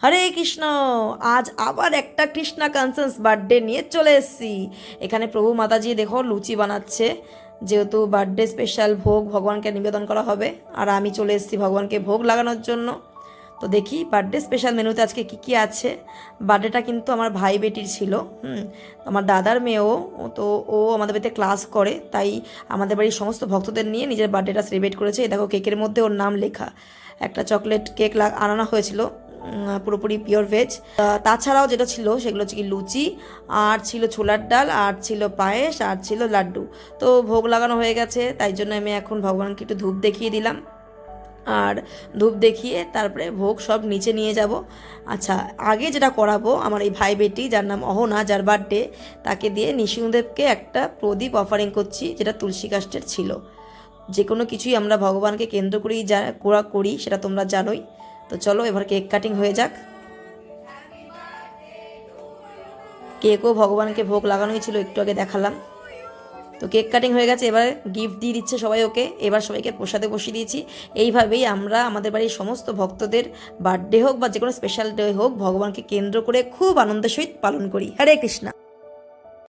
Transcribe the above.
হরে কৃষ্ণ। আজ আবার একটা কৃষ্ণা কনসার্স বার্থডে নিয়ে চলে এসেছি। এখানে প্রভু মাতাজি দেখো লুচি বানাচ্ছে, যেহেতু বার্থডে স্পেশাল ভোগ ভগবানকে নিবেদন করা হবে। আর আমি চলে এসেছি ভগবানকে ভোগ লাগানোর জন্য। তো দেখি বার্থডে স্পেশাল মেনুতে আজকে কী কী আছে। বার্থডেটা কিন্তু আমার ভাই বেটির ছিল। আমার দাদার মেয়েও, তো ও আমাদের বাড়িতে ক্লাস করে, তাই আমাদের বাড়ির সমস্ত ভক্তদের নিয়ে নিজের বার্থডেটা সেলিব্রেট করেছে। এই দেখো কেকের মধ্যে ওর নাম লেখা। একটা চকলেট কেক আনানো হয়েছিল, পুরোপুরি পিওর ভেজ। তাছাড়াও যেটা ছিল সেগুলো হচ্ছে কি লুচি, আর ছিল ছোলার ডাল, আর ছিল পায়েস, আর ছিল লাড্ডু। তো ভোগ লাগানো হয়ে গেছে, তাই জন্য আমি এখন ভগবানকে একটু ধূপ দেখিয়ে দিলাম। আর ধূপ দেখিয়ে তারপরে ভোগ সব নিচে নিয়ে যাব। আচ্ছা, আগে যেটা করাবো, আমার এই ভাই বেটি যার নাম অহনা, যার বার্থডে, তাকে দিয়ে নৃসিংহদেবকে একটা প্রদীপ অফারিং করছি, যেটা তুলসী কাষ্ঠের ছিল। যে কোনো কিছুই আমরা ভগবানকে কেন্দ্র করেই যা করি, সেটা তোমরা জানোই। তো চলো এবার কেক কাটিং হয়ে যাক। কেকও ভগবানকে ভোগ লাগানোই ছিল, একটু আগে দেখালাম। তো কেক কাটিং হয়ে গেছে, এবার গিফট দিয়ে দিচ্ছে সবাই ওকে। এবার সবাইকে প্রসাদে বসিয়ে দিয়েছি। এইভাবেই আমরা আমাদের বাড়ির সমস্ত ভক্তদের বার্থডে হোক বা যে কোনো স্পেশাল ডে হোক, ভগবানকে কেন্দ্র করে খুব আনন্দের সহিত পালন করি। হরে কৃষ্ণা।